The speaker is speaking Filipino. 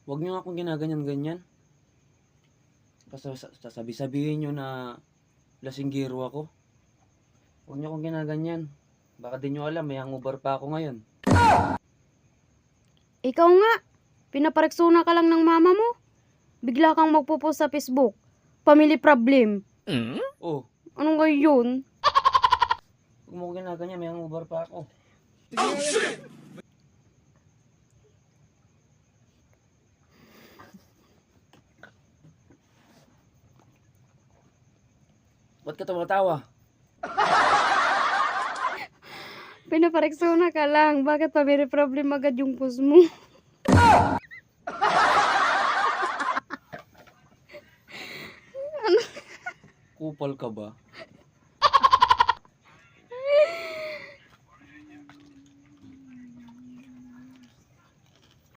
Huwag niyo akong ginaganyan-ganyan. Basta sasabi-sabihin niyo na lasinggero ako. Huwag niyo akong ginaganyan. Baka di niyo alam, may hangover pa ako ngayon. Ikaw nga, pinapareksuna ka lang ng mama mo. Bigla kang magpo-post sa Facebook. Family problem. Oh, Anong gayon? huwag mo akong ginaganyan, may hangover pa ako. Ba't ka tumatawa? Pinapareksuna ka lang. Bakit family problem agad yung post mo? Kupal ka ba?